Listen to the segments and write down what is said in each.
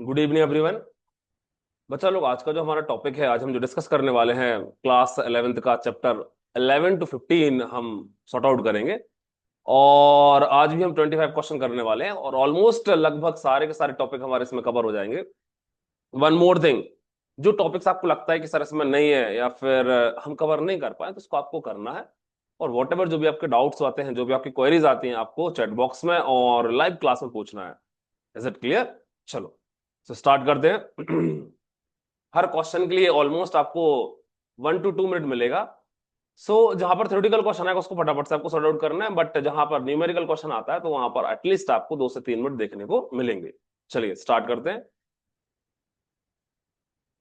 Good evening everyone. बच्चा लोग, आज का जो हमारा टॉपिक है, आज हम जो डिस्कस करने वाले हैं, क्लास 11th का चैप्टर 11 to 15 हम सॉर्ट आउट करेंगे। और आज भी हम 25 क्वेश्चन करने वाले हैं और ऑलमोस्ट लगभग सारे के सारे टॉपिक हमारे इसमें कवर हो जाएंगे। वन मोर थिंग, जो टॉपिक्स आपको लगता है कि सर इसमें नहीं है या फिर हम कवर नहीं कर पाए, तो उसको आपको करना है। और वॉट एवर जो भी आपके डाउट्स आते हैं, जो भी आपकी क्वेरीज आती हैं, आपको चैट बॉक्स में और लाइव क्लास में पूछना है। Is it clear? चलो, तो स्टार्ट करते हैं। हर क्वेश्चन के लिए ऑलमोस्ट आपको 1 to 2 मिनट मिलेगा। जहां पर थ्योरेटिकल क्वेश्चन आएगा उसको फटाफट से आपको सॉर्ट आउट करना है, बट जहां पर न्यूमेरिकल क्वेश्चन आता है तो वहां पर एटलीस्ट आपको 2 से 3 मिनट देखने को मिलेंगे। चलिए स्टार्ट करते हैं।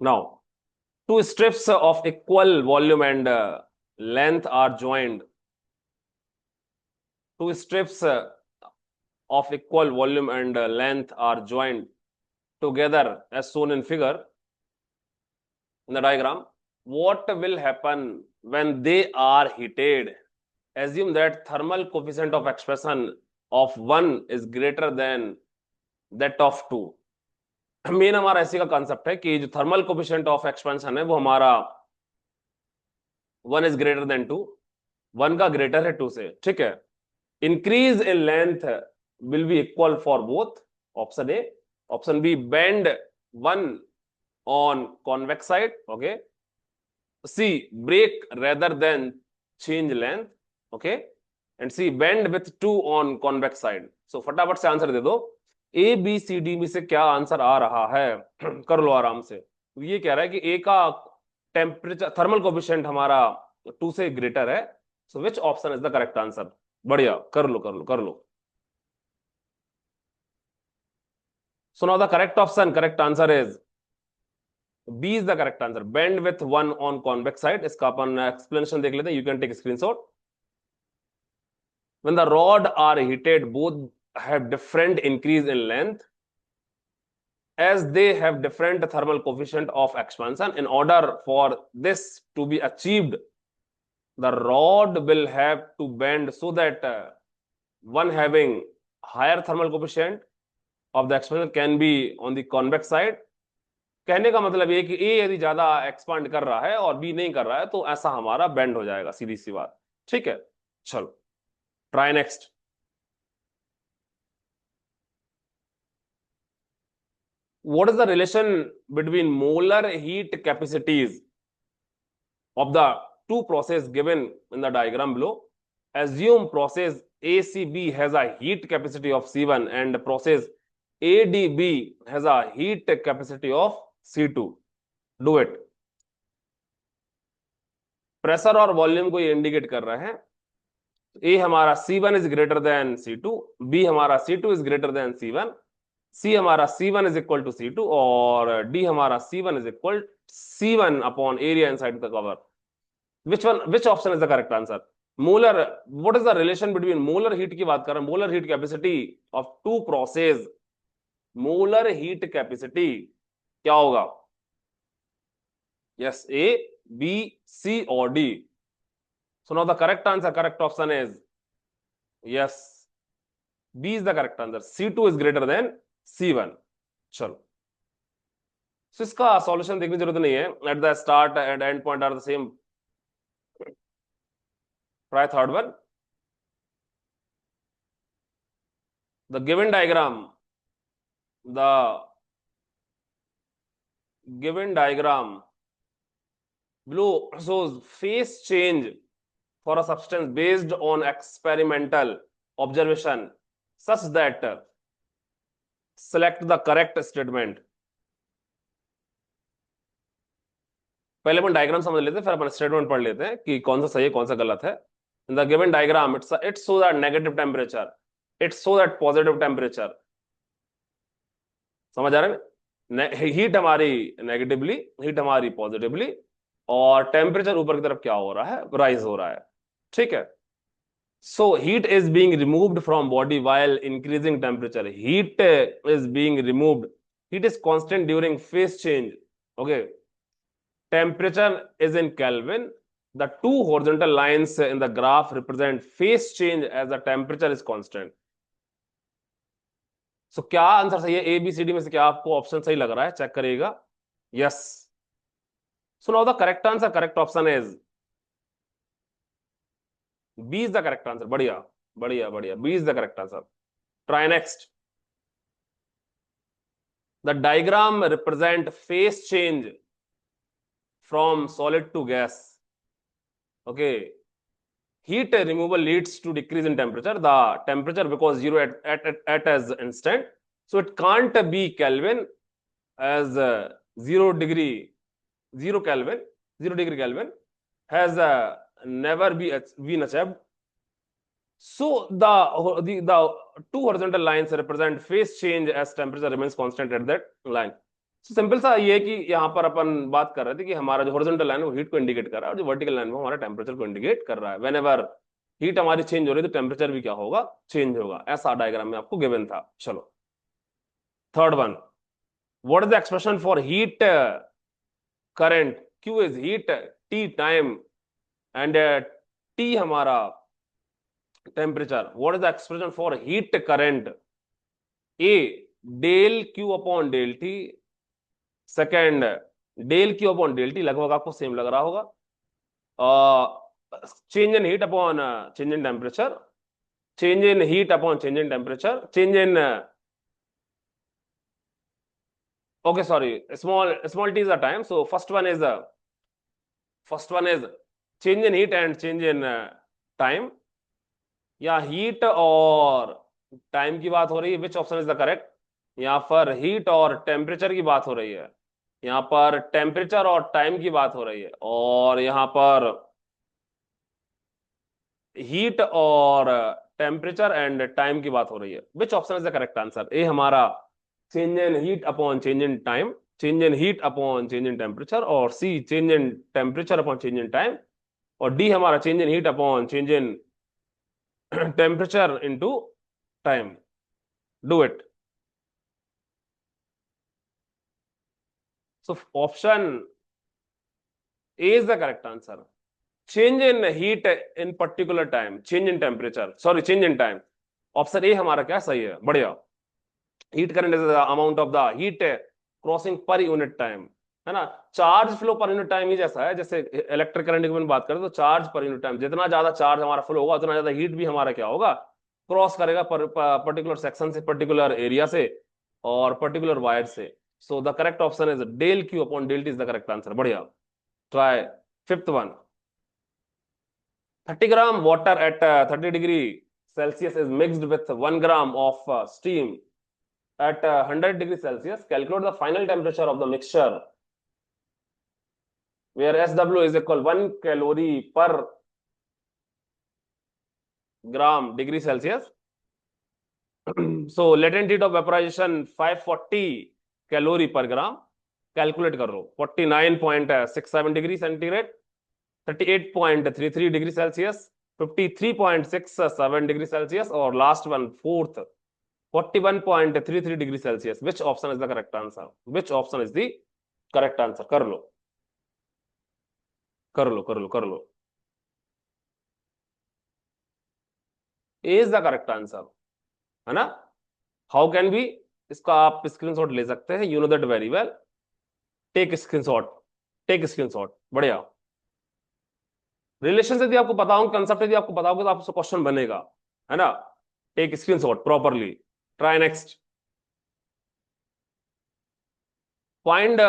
Now, two strips of equal volume and length are joint. Two strips of equal volume and length are joined together as shown in figure in the diagram. What will happen when they are heated? Assume that thermal coefficient of expansion of one is greater than that of two. Main हमारा ऐसी का concept है कि जो thermal coefficient of expansion है वो हमारा 1 is greater than 2, 1 का ग्रेटर है 2 से, ठीक है। Increase in length will be equal for both. Option A. Option B, bend one on convex side. Okay. C, break rather than change length. Okay. And C, bend with two on convex side. So फटाफट से answer दे दो। ए B C D में से क्या answer आ रहा है? कर लो आराम से। ये कह रहा है कि ए का टेम्परेचर थर्मल कोफिशिएंट हमारा 2 से ग्रेटर है। So which option is the correct answer? बढ़िया, कर लो कर लो कर लो। So now the correct answer is B is the correct answer. Bend with one on convex side. इसका अपन explanation देख लेते हैं. You can take a screenshot. When the rod are heated, both have different increase in length as they have different thermal coefficient of expansion. In order for this to be achieved, the rod will have to bend so that one having higher thermal coefficient of the expansion can be on the convex side. कहने का मतलब ये कि ए यदि ज्यादा expand कर रहा है और बी नहीं कर रहा है तो ऐसा हमारा बेंड हो जाएगा, सीधी सी बात। ठीक है, चलो try next. What is the relation between molar heat capacities of the two process given in the diagram below? Assume process ACB has a heat capacity of C1 and process ADB has a heat capacity of C2. Do it. Pressure और volume को ये indicate कर रहे हैं। ए हमारा C1 is greater then C2, B हमारा C2 is greater than C1, सी हमारा C1 is equal to C2 और डी हमारा C1 is equal C1 upon area inside the cover. which option is the correct answer? Molar, what is the relation between molar heat की बात कर रहे हैं, molar heat capacity of two process. Molar heat capacity क्या होगा? Yes, A B C और D. So now the correct answer, correct option is yes, B is the correct answer. C2 is greater than C1। चलो, so इसका solution देखने की जरूरत नहीं है। At the start and end point are the same. Try third one. The given diagram below shows phase change for a substance based on experimental observation such that select the correct statement. पहले अपन diagram समझ लेते हैं, फिर अपन statement पढ़ लेते हैं कि कौन सा सही है कौन सा गलत है। In the given diagram, it shows a negative temperature. It shows at positive temperature. समझ आ रहा है? हीट हमारी नेगेटिवली, हीट हमारी पॉजिटिवली, और टेम्परेचर ऊपर की तरफ क्या हो रहा है? राइज हो रहा है। ठीक है। So heat is being removed from body while increasing temperature. Heat is being removed, heat is constant during phase change. Okay, temperature is in Kelvin. The two horizontal lines in the graph represent phase change as the temperature is constant. सो क्या answer सही है? ए B C D में से क्या आपको option सही लग रहा है? चेक करिएगा। Yes. So now the correct answer, correct option is B is the correct answer. बढ़िया बढ़िया बढ़िया, B is the correct answer. Try next. The diagram represent phase change from solid to gas. Okay. Heat removal leads to decrease in temperature. The temperature because zero at as instant. So it can't be Kelvin as 0 Kelvin, 0 degree Kelvin has never been achieved. So the two horizontal lines represent phase change as temperature remains constant at that line. So simple सा ये है कि यहाँ पर अपन बात कर रहे थे कि हमारा जो हॉरिजॉन्टल लाइन है वो हीट को इंडिकेट कर रहा है, और जो वर्टिकल लाइन वो हमारा टेम्परेचर को इंडिकेट कर रहा है। वेन एवर हीट हमारी चेंज हो रही है तो टेम्परेचर भी क्या होगा? चेंज होगा। ऐसा डायग्राम में आपको गिवन था। चलो third one. What is the expression for heat current? Q is heat, T time, and T हमारा temperature. What is the expression for heat current? A del Q upon del T, second del Q upon del T, लगभग आपको same लग रहा होगा। Change in heat upon change in temperature, change in heat upon change in temperature, change in okay, sorry, small t is the time. So first one is change in heat and change in time, या heat और time की बात हो रही है? Which option is the correct? यहाँ पर heat और टेम्परेचर की बात हो रही है, यहाँ पर टेम्परेचर और टाइम की बात हो रही है, और यहाँ पर हीट और टेम्परेचर एंड टाइम की बात हो रही है। Which option is the correct answer? A हमारा change in heat upon change in time, change in heat upon change in temperature, और C change in temperature upon change in time, और D हमारा change in heat upon change in temperature into time. Do it. So option A is the correct answer. Change in heat in particular time, change in temperature, sorry change in time. Option A हमारा क्या सही है? बढ़िया। Heat current is the amount of the heat crossing per unit time, है ना। Charge flow per unit time ही जैसा है जैसे इलेक्ट्रिक करंट की बात करें तो चार्ज पर यूनिट टाइम, जितना ज्यादा चार्ज हमारा फ्लो होगा उतना ज्यादा हीट भी हमारा क्या होगा? क्रॉस करेगा पर्टिकुलर सेक्शन से, पर्टिकुलर एरिया से, और पर्टिकुलर वायर से। So the correct option is del Q upon del T is the correct answer. बढ़िया। Try fifth one. 30 gram water at 30 degree Celsius is mixed with 1 gram of steam at 100 degree Celsius. Calculate the final temperature of the mixture where SW is equal 1 calorie per gram degree Celsius. So latent heat of vaporization 540 calorie per gram. Calculate कर लो। 49.67 degree centigrade, 38.33 degree Celsius, 53.67 degree Celsius, और last one fourth 41.33 degree Celsius. Which option is the correct answer? Which option is the correct answer? कर लो कर लो कर लो कर लो। A is the correct answer, है ना। How can be? इसका आप screenshot ले सकते हैं, you know that very well. Take screenshot, take screenshot. बढ़िया। रिलेशन यदि आपको पता हो, कंसेप्ट यदि आपको पता होगा तो आपसे क्वेश्चन बनेगा, है ना। Take screenshot properly. Try next. Find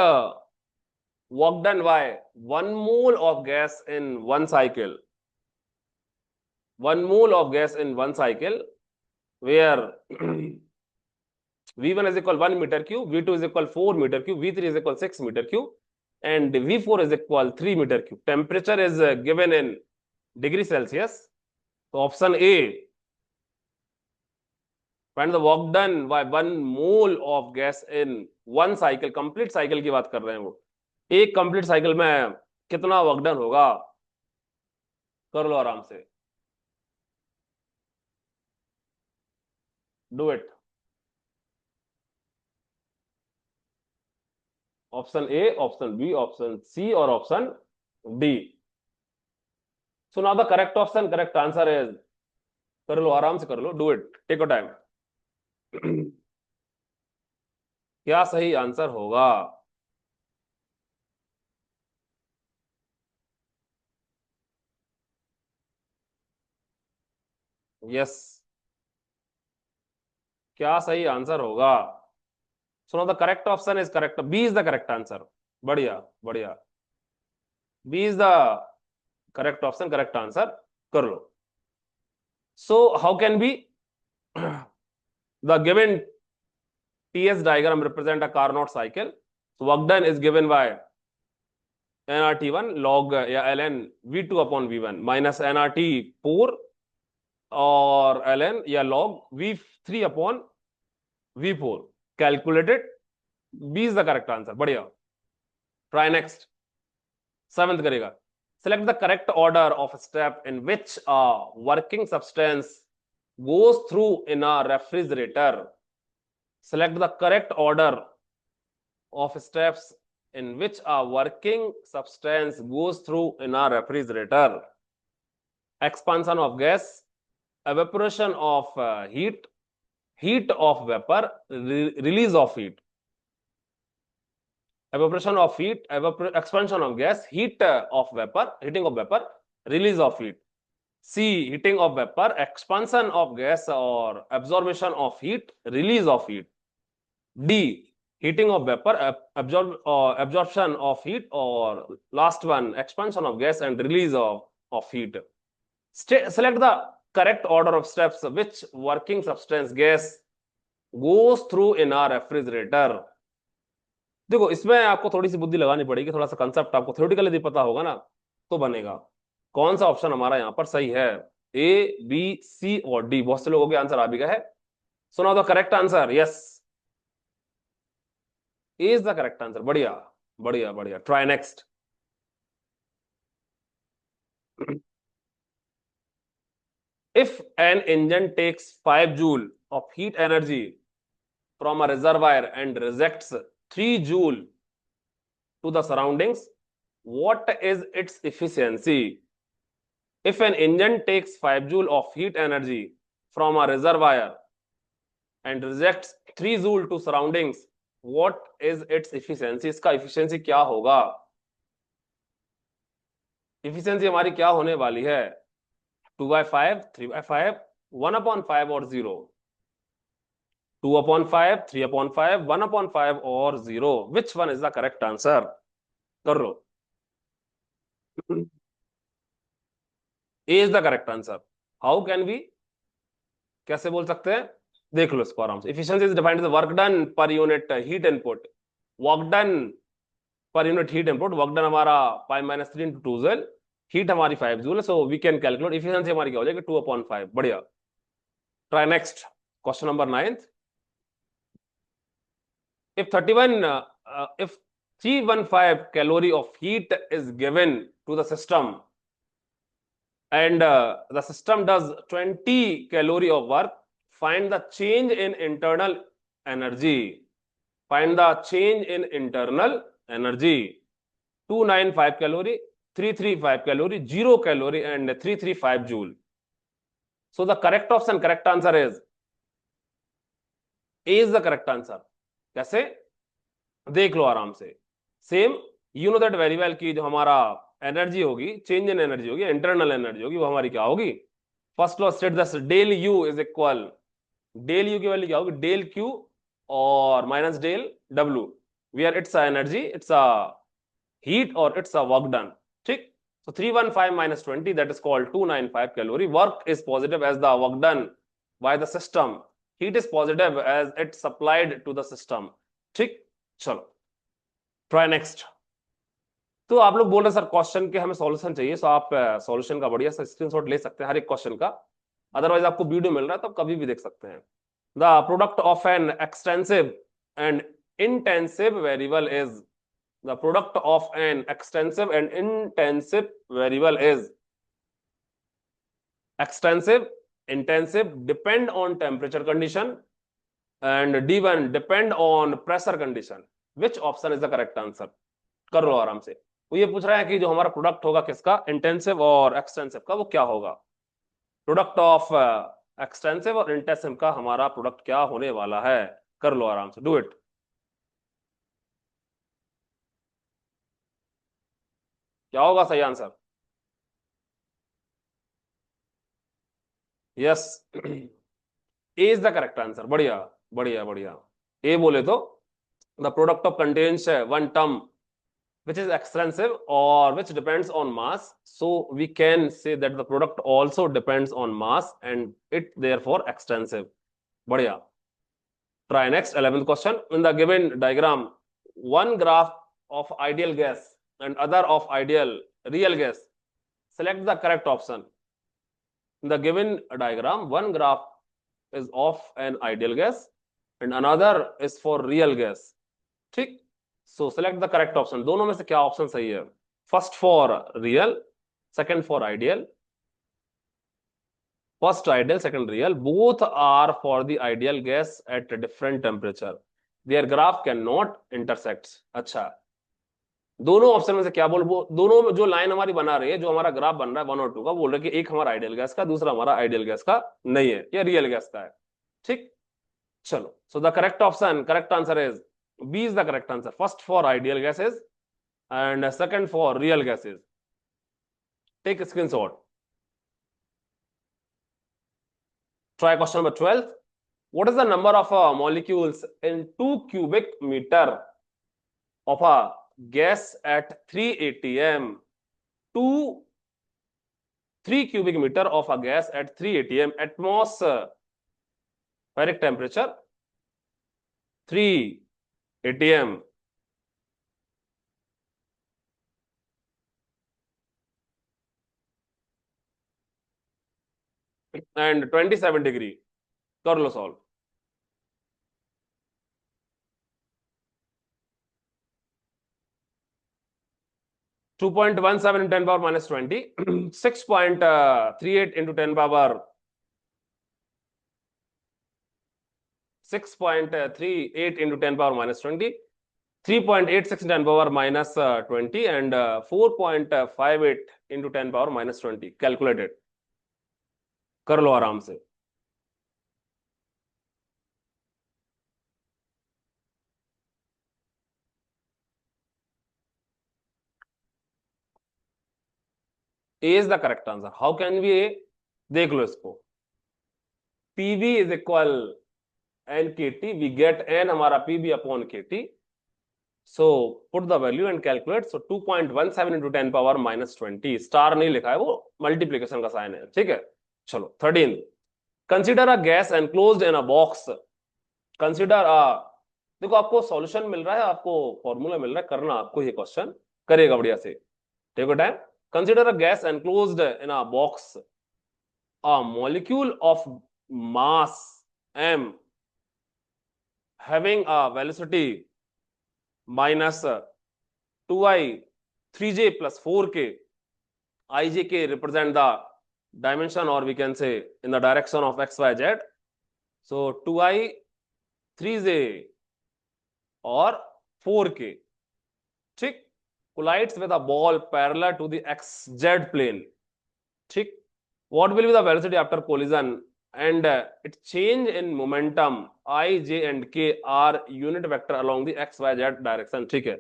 work done by 1 mole of gas in one cycle. 1 mole of gas in one cycle where V1 is equal 1 meter cube, V2 is equal 4 meter cube, V3 is equal 6 meter cube, and V4 is equal 3 meter cube. Temperature is given in degree Celsius. So option A, find the work done by 1 mole of gas in one cycle. Complete cycle की बात कर रहे हैं वो। एक complete cycle में कितना work done होगा? कर लो आराम से। Do it. Option A, option B, option C, और option D. So now the correct option, correct answer is, कर लो आराम से कर लो, do it, take your time. क्या सही आंसर होगा? यस, क्या सही आंसर होगा? सुनो, the correct option is correct, B is the correct answer. बढ़िया, बढ़िया। B is the correct option, correct answer. कर लो। So how can B the given TS diagram represent a Carnot cycle? So work done is given by nRT1 log या ln V2 upon V1 minus nRT4 और ln या log V3 upon V4 calculated. B is the correct answer. बढ़िया। Try next. Seventh करेगा। Select the correct order of step in which a working substance goes through in a refrigerator. Select the correct order of steps in which a working substance goes through in a refrigerator. Expansion of gas, evaporation of heat, heat of vapor, release of heat. Evaporation of heat, expansion of gas, heat of vapor, heating of vapor, release of heat. C, heating of vapor, expansion of gas or absorption of heat, release of heat. D, heating of vapor, absorption of heat, or last one, expansion of gas and release of heat. Select the correct order of steps which working substance gas goes through in a refrigerator. देखो, इसमें आपको थोड़ी सी बुद्धि लगानी पड़ेगी, थोड़ा सा concept आपको थ्योरेटिकली यदि पता होगा ना तो बनेगा। कौन सा ऑप्शन हमारा यहाँ पर सही है? ए, बी, सी और डी। बहुत से लोगों के आंसर आ भी गए हैं। सुनाओ the correct answer. Yes, A is the correct answer. बढ़िया, बढ़िया, बढ़िया। Try next. If an engine takes 5 joule of heat energy from a reservoir and rejects 3 joule to the surroundings, what is its efficiency? If an engine takes 5 joule of heat energy from a reservoir and rejects 3 joule to surroundings, what is its efficiency? इसका efficiency क्या होगा? efficiency हमारी क्या होने वाली है? 2/5, 3/5, 1/5 और 0? 2/5, 3/5, 1/5 और 0? Which one is the correct answer? कर लो। A is the correct answer. How can we? कैसे बोल सकते हैं? देख लो इसको आराम से। Efficiency is defined as work done per unit heat input. Work done per unit heat input. Work done हमारा 5 - 3 into 2 joule. Heat हमारी 5 joule है, so we can calculate efficiency हमारी क्या हो जाएगी? 2/5। बढ़िया। Try next. Question number 9th. If 315 calorie of heat is given to the system and the system does 20 calorie of work, find the change in internal energy. Find the change in internal energy. 295 calorie, 335 calorie, 0 calorie and 335 joule. So the correct option, correct answer is A is the correct answer. कैसे? देख लो आराम से। Same, you know that very well कि जो हमारा energy होगी, change in energy होगी, इंटरनल एनर्जी होगी, वो हमारी क्या होगी? First law state this, del U is equal, del U की वैल्यू क्या होगी? डेल क्यू और minus del W, where it's a energy, it's a heat और इट्स अ वर्क डन। ठीक। so 315 minus 20, that is called 295 calorie. Work is positive as the work done by the system, heat is positive as it supplied to the system. ठीक। चलो, try next. तो आप लोग बोल रहे sir question के हमें सॉल्यूशन चाहिए, तो आप सॉल्यूशन का बढ़िया सा स्क्रीनशॉट ले सकते हैं हर एक क्वेश्चन का। अदरवाइज आपको वीडियो मिल रहा है तो आप कभी भी देख सकते हैं। The product of an extensive and intensive variable is, the product of an extensive and intensive variable is, extensive, intensive depend on temperature condition and D1 depend on pressure condition. Which option is the correct answer? कर लो आराम से। वो ये पूछ रहा है कि जो हमारा प्रोडक्ट होगा किसका, इंटेंसिव और एक्सटेंसिव का, वो क्या होगा? प्रोडक्ट ऑफ एक्सटेंसिव और इंटेंसिव का हमारा प्रोडक्ट क्या होने वाला है? कर लो आराम से, डू इट। क्या होगा सही answer? Yes, A is the correct answer. बढ़िया, बढ़िया, बढ़िया। ए बोले तो the product of contains one term which is extensive or which depends on mass, so we can say that the product also depends on mass and it therefore extensive. बढ़िया। Try next 11th question. In the given diagram, one graph of ideal gas and other of ideal real gas, select the correct option. In the given diagram, one graph is of an ideal gas and another is for real gas. ठीक, so select the correct option. दोनों में से क्या option सही है? First for real, second for ideal. First ideal, second real, both are for the ideal gas at different temperature, their graph can not intersect. अच्छा, दोनों option में से क्या बोल, वो दोनों में जो लाइन हमारी बना रही है, जो हमारा ग्राफ बन रहा है 1 और 2 का, बोल रहे कि एक हमारा आइडियल गैस का, दूसरा हमारा आइडियल गैस का नहीं है, या रियल गैस का है। ठीक, चलो, so the correct option, correct answer is B is the correct answer, first for ideal gases and second for real gases. Take a screenshot. Try question number 12. What is the number of molecules in 2 cubic meter of a gas at 3 atm? 2 3 cubic meter of a gas at 3 atm atmospheric temperature, 3 atm and 27 degree. कर लो solve. 2.17 into 10 power minus 20, 6.38 into 10 power 6.38 into 10 power minus 20, 3.86 into 10 power minus 20 and 4.58 into 10 power minus 20 calculated. कर लो आराम से। A is the correct answer. How can B A? देख लो इसको, PV is equal N K T, we get N हमारा PV upon K T, so put the value and calculate. So 2.17 into 10 power minus 20, star नहीं लिखा है, वो multiplication का sign है। ठीक है, चलो 13। Consider a gas enclosed in a box. Consider a, देखो आपको सॉल्यूशन मिल रहा है, आपको फॉर्मूला मिल रहा है, करना आपको ये क्वेश्चन करेगा बढ़िया से। Take time. Consider a gas enclosed in a box, a molecule of mass m having a velocity minus 2i 3j plus 4k, ijk represent the dimension or we can say in the direction of xyz, so 2i 3j और 4k, ठीक, collides with a ball parallel to the xz plane, ठीक, what will be the velocity after collision and its change in momentum I, j and k are unit vector along the xyz direction। ठीक है,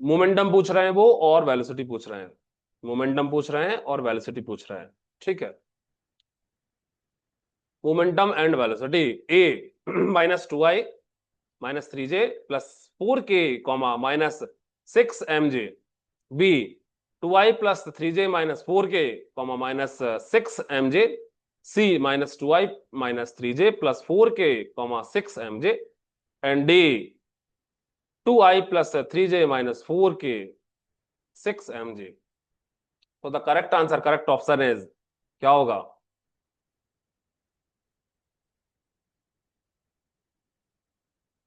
momentum पूछ रहे हैं वो और velocity पूछ रहे हैं, मोमेंटम पूछ रहे हैं और वेलोसिटी पूछ रहे हैं। ठीक है, momentum and velocity, A minus 2i minus 3j plus 4k comma minus 6mj, B 2i plus 3j minus 4k comma minus 6mj, C minus 2i minus 3j plus 4k comma 6mj and D 2i plus 3j minus 4k 6mj। तो the correct answer, correct option is क्या होगा?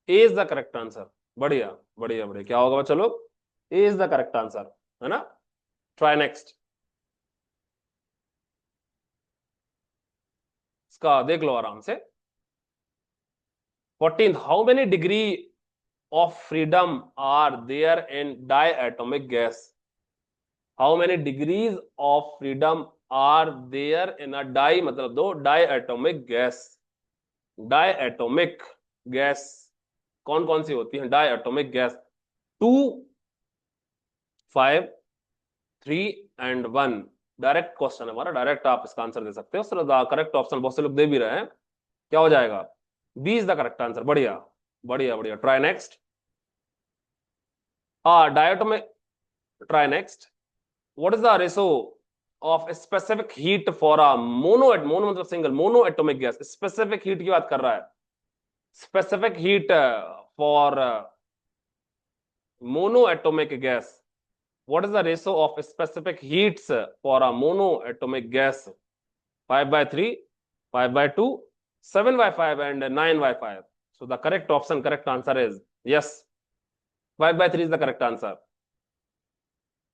A is the correct answer. बढ़िया, बढ़िया, बढ़िया। क्या होगा चलो? A is the correct answer, है ना? Try next. इसका देख लो आराम से। 14th, how many degree of freedom are there in diatomic gas? How many degrees of freedom are there in a die, मतलब दो डायटोमिक गैस। डायटोमिक गैस कौन कौन सी होती है? Diatomic gas 2, 5, 3 and 1। Direct question है हमारा, डायरेक्ट आप इसका आंसर दे सकते हो। सर द करेक्ट ऑप्शन बहुत से लोग दे भी रहे हैं, क्या हो जाएगा? B is the correct answer. बढ़िया बढ़िया बढ़िया। Try next. डायटो में, try next. What is the ratio of specific heat for a mono मतलब single mono atomic gas. Specific heat की बात कर रहा है, specific heat for mono atomic gas. What is the ratio of specific heats for a monoatomic gas? 5 by 3, 5 by 2, 7 by 5, and 9 by 5. So the correct answer is yes. 5 by 3 is the correct answer.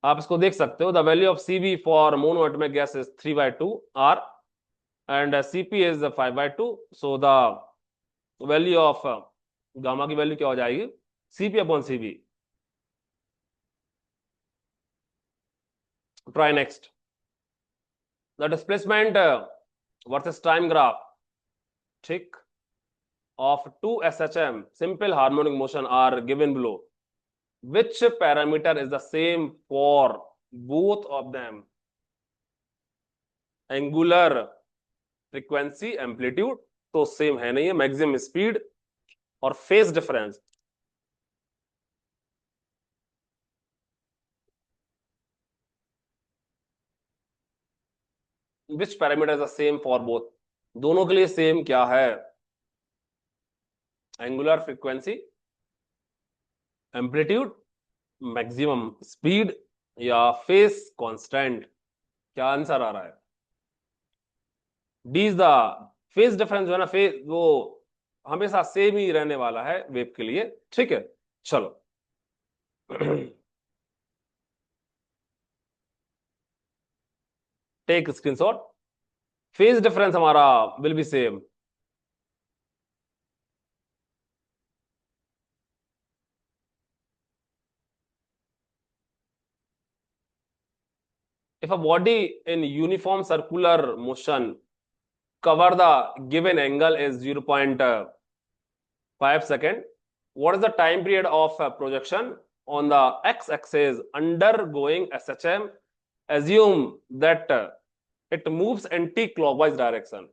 आप इसको देख सकते हो। The value of Cv for monoatomic gas is 3 by 2 R, and Cp is 5 by 2. So the value of gamma की value क्या हो जाएगी? Cp upon Cv. Try next. The displacement versus time graph, ठीक, of two SHM simple harmonic motion are given below. Which parameter is the same for both of them? Angular frequency, amplitude तो same है नहीं है, maximum speed और phase difference. Which parameter is the same for both? दोनों के लिए same क्या है? Angular frequency, amplitude, maximum speed या फेस कांस्टेंट? क्या आंसर आ रहा है? D is the phase difference जो है ना, फेज वो हमेशा सेम ही रहने वाला है वेव के लिए, ठीक है। चलो टेक स्क्रीनशॉट। फेज डिफरेंस हमारा will be same. If a body in uniform circular motion cover the given angle is 0.5 second, what is the time period of projection on the x-axis undergoing SHM? Assume that it moves anti-clockwise direction.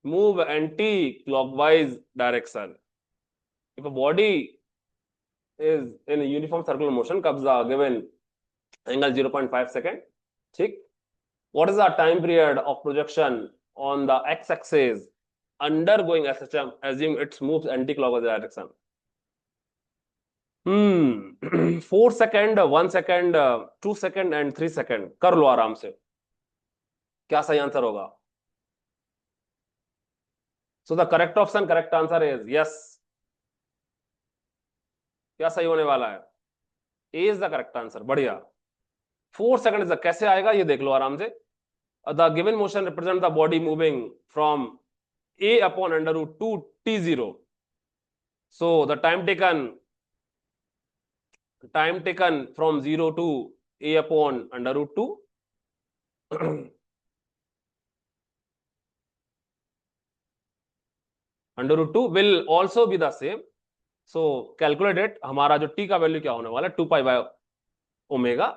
Move anti-clockwise direction. If a body is in a uniform circular motion, comes the given angle 0.5 second, ठीक। What is the time period of projection on the x-axis undergoing SHM? Assume it moves anti-clockwise direction. 4 second, 1 second, 2 second and 3 second. कर लो आराम से, क्या सही answer होगा? सो the correct option, correct answer is yes. क्या सही होने वाला है? ए इज द करेक्ट आंसर। बढ़िया। 4 सेकेंड कैसे आएगा ये देख लो आराम से। The given motion represent the body moving from a upon under root 2 t0. So the time taken from 0 to a upon under root 2 under root 2 will also be the same. So calculate it। हमारा जो t का value क्या होने वाला है? 2 pi by omega.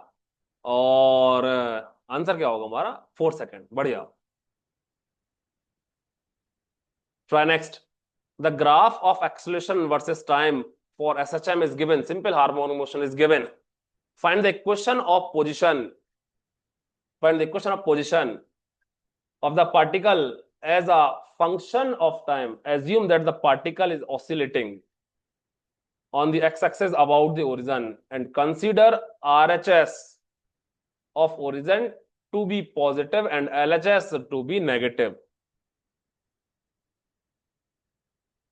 और answer क्या होगा हमारा? 4 सेकेंड। बढ़िया। Try next. The graph of acceleration versus time for SHM is given. Simple harmonic motion is given. Find the equation of position. Find the equation of position of the particle as a function of time. Assume that the particle is oscillating on the x-axis about the origin and consider RHS of origin to be positive and LHS to be negative.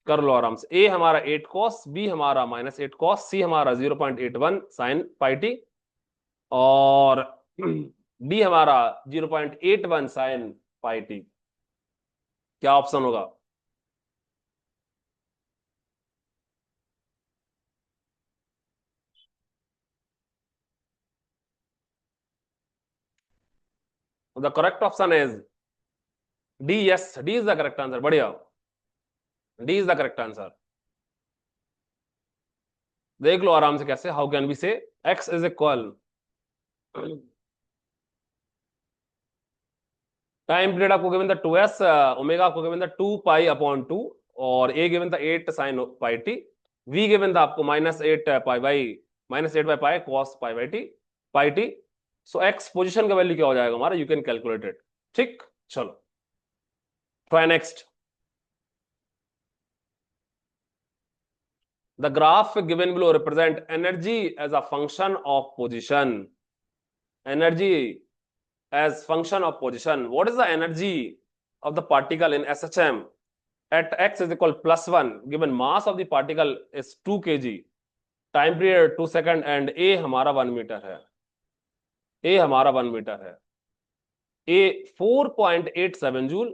कर लो आराम से। ए हमारा 8 cos, B हमारा -8 cos, सी हमारा 0.81 sin pi T और D हमारा 0.81 sin pi T. क्या ऑप्शन होगा? The correct option is D. Yes, D is the correct answer. बढ़िया, D is the correct answer. देख लो आराम से कैसे, how can we say x is equal, time period आपको गिवन था 2s, ओमेगा आपको गिवन था 2 पाई अपॉन 2, और a गिवन था 8 sine pi T, v given था आपको -8 पाई कॉस पाई टी। सो x पोजीशन का वैल्यू क्या हो जाएगा हमारा, यू कैन कैलकुलेट इट। ठीक, चलो try next. The graph given below represent energy as a function of position, energy as function of position. What is the energy of the particle in SHM at x is equal +1, given mass of the particle is 2 kg, time period 2 second, and a हमारा 1 metre है, a हमारा 1 metre है, a 4.87 joule,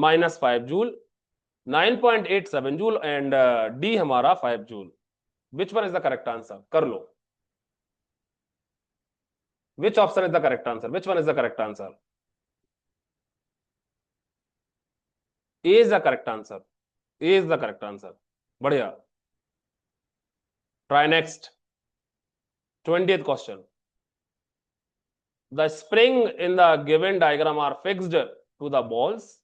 -5 joule, 9.87 joule, and d हमारा 5 joule. Which one is the correct answer, कर लो। Which option is the correct answer, which one is the correct answer? A is the correct answer. A is the correct answer. बढ़िया। Try next. 20th question. The spring in the given diagram are fixed to the balls.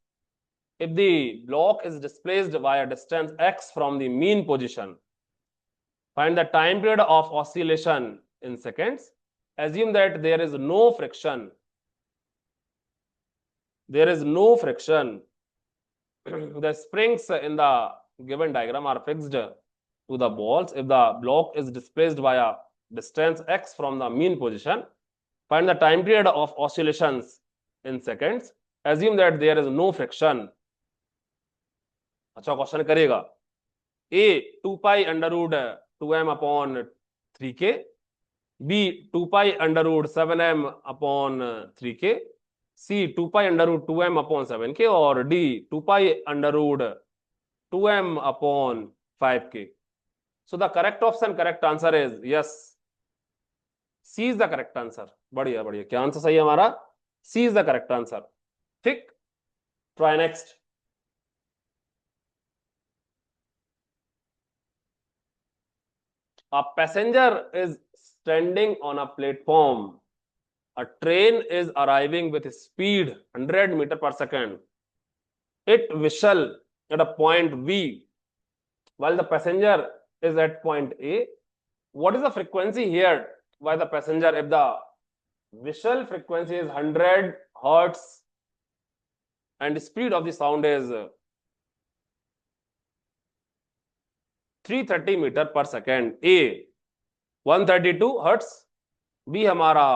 If the block is displaced by a distance x from the mean position, find the time period of oscillation in seconds. Assume that there is no friction. There is no friction. The springs in the given diagram are fixed to the balls. If the block is displaced by a distance x from the mean position, find the time period of oscillations in seconds. Assume that there is no friction. अच्छा question करेगा। A 2 pi under root 2m upon 3k, B 2 pi under root 7m upon 3k, C 2 pi under root 2m upon 7k, और D 2 pi under root 2m upon 5k। So the correct option, correct answer is yes, C is the correct answer। बढ़िया बढ़िया, क्या answer सही है हमारा? C is the correct answer। ठीक, try next. A passenger is standing on a platform. A train is arriving with speed 100 meter per second. It whistle at a point B while the passenger is at point A. What is the frequency here by the passenger if the whistle frequency is 100 hertz and speed of the sound is 330 metre पर second? ए 132 hertz, B हमारा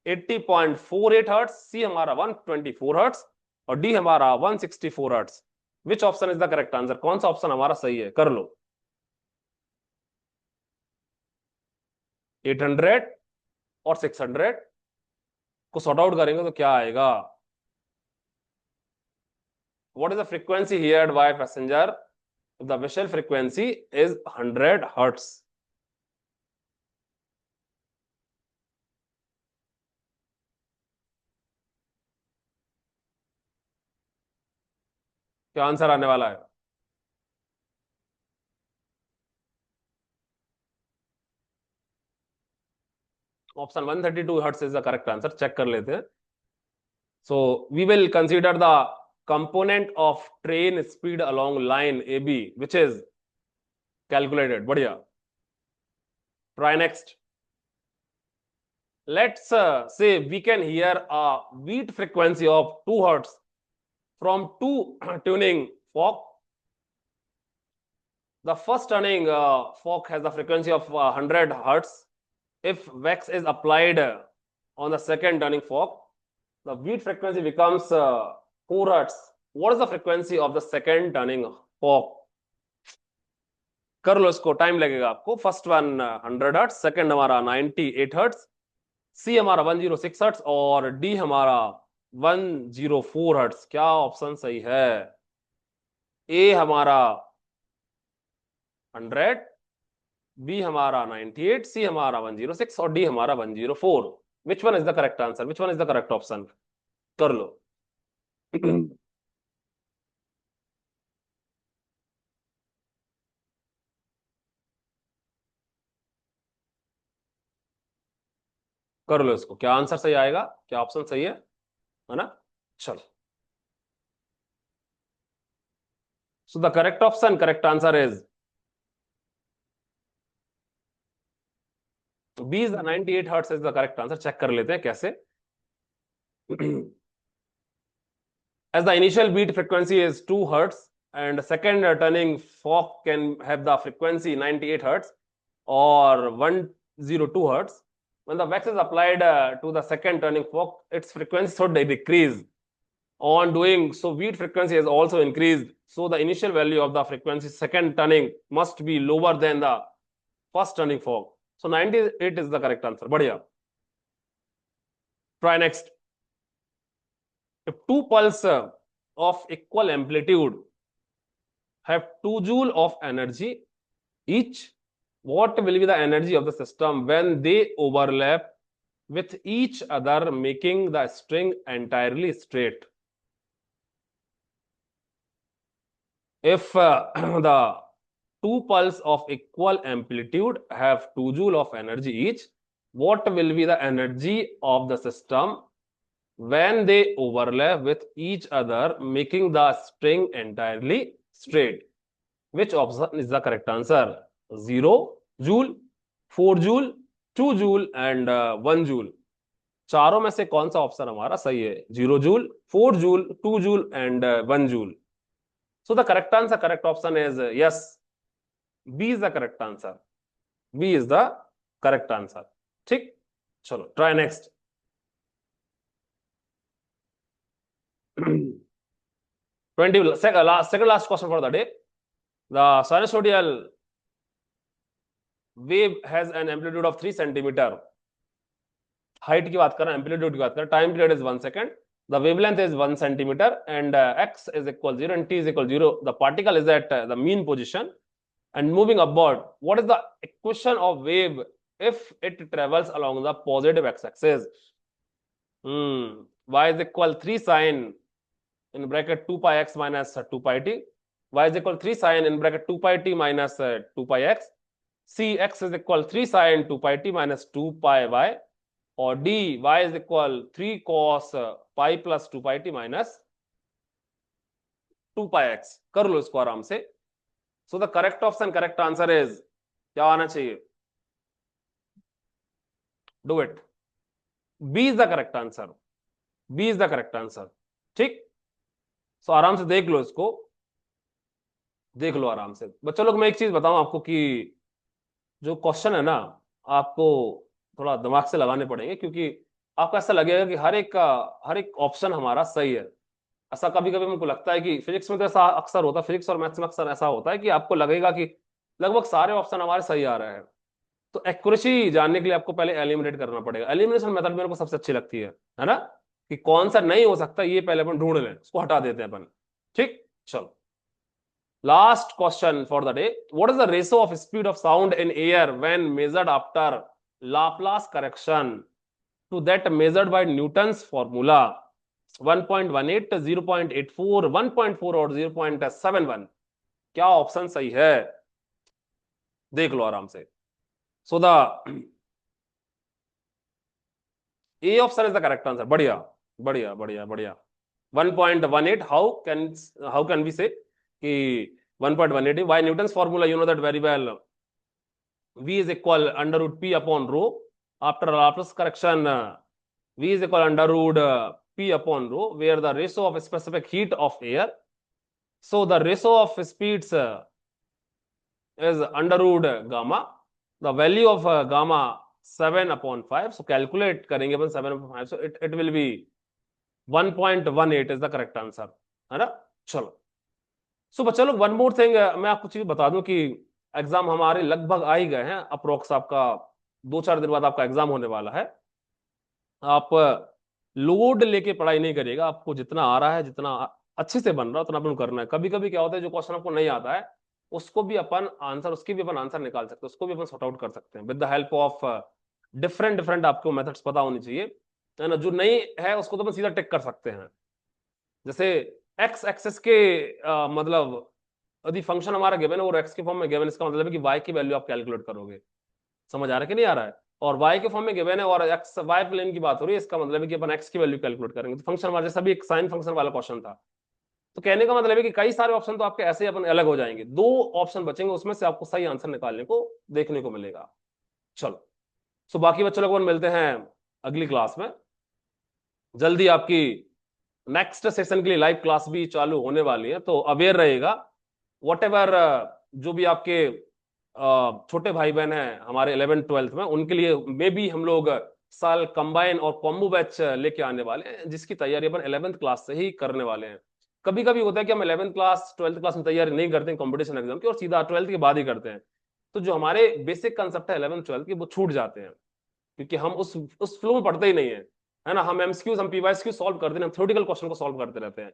80.48 hertz, सी हमारा 124 hertz, और D हमारा 164 hertz. Which option is the correct answer, कौन सा option हमारा सही है, कर लो। 800 और 600 को सॉर्ट आउट करेंगे तो क्या आएगा? What is the frequency heard by passenger if the whistle frequency is 100 hertz? क्या आंसर आने वाला है? Option 132 hertz is the correct answer. Check कर लेते हैं। So we will consider the component of train speed along line A B which is calculated. बढ़िया, try next. Let's say we can hear a beat frequency of 2 hertz from two tuning fork. The first tuning fork has the frequency of 100 hertz. If wax is applied on the second tuning fork, the beat frequency becomes 4 hertz. What is the frequency of the second tuning fork? कर लो इसको, time लगेगा आपको। First one 100 hertz, second हमारा 98 hertz, सी हमारा 106 hertz, और D हमारा 104 hertz. क्या ऑप्शन सही है? ए हमारा 100, बी हमारा 98, सी हमारा 106, और डी हमारा 104। विच one is the correct answer, which one is the correct option, कर लो। कर लो इसको, क्या आंसर सही आएगा, क्या ऑप्शन सही है ना? चलो, so the correct option, correct answer is B, is the 98 hertz is the correct answer. Check कर लेते हैं कैसे। As the initial beat frequency is 2 hertz and second turning fork can have the frequency 98 hertz or 102 hertz. When the wax is applied to the second turning fork, its frequency should decrease. On doing so, beat frequency has also increased. So the initial value of the frequency second turning must be lower than the first turning fork. So 98 is the correct answer. Badhiya. Try next. If two pulses of equal amplitude have 2 joule of energy each, what will be the energy of the system when they overlap with each other, making the string entirely straight? If the two pulses of equal amplitude have 2 joule of energy each, what will be the energy of the system when they overlap with each other, making the string entirely straight? Which option is the correct answer? 0 joule, 4 joule, 2 joule and 1 joule. चारों में से कौन सा option हमारा सही है? 0 joule, 4 joule, 2 joule and 1 joule. So the correct answer, correct option is yes. B is the correct answer. B is the correct answer. ठीक, चलो try next. 20 second last question for the day. The sinusoidal wave has an amplitude of 3 centimeter. Height की बात कर रहे हैं, amplitude की बात कर रहे हैं. Time period is 1 second. The wavelength is 1 centimeter and x is equal 0 and t is equal 0. The particle is at the mean position and moving upward. What is the equation of wave if it travels along the positive x-axis? Y is equal 3 sine in bracket 2 pi x minus 2 pi t. Y is equal 3 sine in bracket 2 pi t minus 2 pi x. C, x is equal 3 sine 2 pi t minus 2 pi y. और D, y is equal 3 cos pi plus 2 pi T minus 2 pi X. कर लो इसको आराम से. So the correct option, correct answer is, क्या आना चाहिए? Do it. B is the correct answer. B is the correct answer. ठीक, so आराम से देख लो इसको, देख लो आराम से. बच्चों लोग मैं एक चीज बताऊं आपको कि जो क्वेश्चन है ना, आपको थोड़ा दिमाग से लगाने पड़ेंगे, क्योंकि आपको ऐसा लगेगा कि हर एक ऑप्शन हमारा सही है. ऐसा कभी कभी मुझको लगता है कि फिजिक्स में तो ऐसा अक्सर होता है, फिजिक्स और मैथ्स में अक्सर ऐसा होता है कि आपको लगेगा कि लगभग सारे ऑप्शन हमारे सही आ रहे हैं. तो एक्यूरेसी जानने के लिए आपको पहले एलिमिनेट करना पड़ेगा. एलिमिनेशन मेथड मेरे को सबसे अच्छी लगती है ना, कि कौन सा नहीं हो सकता ये पहले अपन ढूंढ लें, उसको हटा देते हैं अपन. ठीक, चलो last question for the day. What is the ratio of speed of sound in air when measured after Laplace correction to that measured by Newton's formula? 1.18, 0.84, 1.4 और 0.71. क्या ऑप्शन सही है? देख लो आराम से. So the A option is the correct answer. बढ़िया बढ़िया बढ़िया बढ़िया. 1.18. हाउ कैन वी से कि 1.18 by Newton's formula? You know that very well. V is equal under root P upon rho. After Laplace correction, V is equal under root P upon rho, where the ratio of specific heat of air. So the ratio of speeds is under root gamma. The value of gamma 7 upon 5. So calculate करेंगे अपन 7 upon 5. So it will be 1.18 is the correct answer. है ना? चलो. So बच्चा लोग, one more thing मैं आपको चीज बता दूं कि एग्जाम हमारे लगभग आ ही गए हैं. अप्रोक्स आपका 2-4 दिन बाद आपका एग्जाम होने वाला है. आप लोड लेके पढ़ाई नहीं करिएगा. आपको जितना आ रहा है, जितना अच्छे से बन रहा है, उतना अपन करना है. कभी कभी क्या होता है, जो क्वेश्चन आपको नहीं आता है उसको भी अपन आंसर, उसके भी अपन आंसर निकाल सकते हैं, उसको भी अपन सॉर्ट आउट कर सकते हैं with the help of different different. आपको मेथड्स पता होनी चाहिए, है ना. जो नहीं है उसको तो अपन सीधा टिक कर सकते हैं. जैसे एक्स एक्सेस के मतलब यदि फंक्शन हमारा गिवन है और एक्स के फॉर्म में गिवन, इसका मतलब है कि वाई की वैल्यू आप कैलकुलेट करोगे. समझ आ रहा है कि नहीं आ रहा है? और y के फॉर्म में गिवन है और x y प्लेन की बात हो रही है, इसका मतलब है कि अपन x की वैल्यू कैलकुलेट करेंगे। तो फंक्शन हमारे जैसा भी एक साइन फंक्शन वाला क्वेश्चन था। तो कहने का मतलब है कि कई सारे ऑप्शन तो आपके ऐसे ही अपन अलग हो जाएंगे, दो ऑप्शन बचेंगे उसमें से आपको सही आंसर निकालने को देखने को मिलेगा। चलो, सो बाकी बच्चों लोग अपन मिलते हैं अगली क्लास में। जल्दी आपकी नेक्स्ट सेशन के लिए लाइव क्लास भी चालू होने वाली है, तो अवेयर रहेगा। वट एवर जो भी आपके छोटे भाई बहन हैं हमारे 11th 12th में, उनके लिए मे भी हम लोग साल कंबाइन और कॉम्बो बैच लेके आने वाले हैं, जिसकी तैयारी अपन 11th क्लास से ही करने वाले हैं। कभी कभी होता है कि हम 11th क्लास 12th क्लास में तैयारी नहीं करते हैं कॉम्पिटिशन एग्जाम की, और सीधा 12th के बाद ही करते हैं। तो जो हमारे बेसिक कंसेप्ट है 11th 12th के, वो छूट जाते हैं, क्योंकि हम उस फ्लो में पढ़ते ही नहीं है ना। हम एमसीक्यूज, हम पीवाईक्यू सॉल्व करते हैं, हम थ्योरेटिकल क्वेश्चन को सॉल्व करते रहते हैं।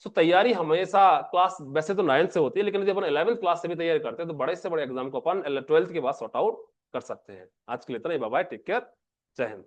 सो तैयारी हमेशा क्लास वैसे तो 9th से होती है, लेकिन यदि अपन 11th क्लास से भी तैयारी करते हैं तो बड़े से बड़े एग्जाम को अपन 12th के बाद सॉर्ट आउट कर सकते हैं। आज के लिए इतना ही, बाय बाय, टेक केयर, जय हिंद।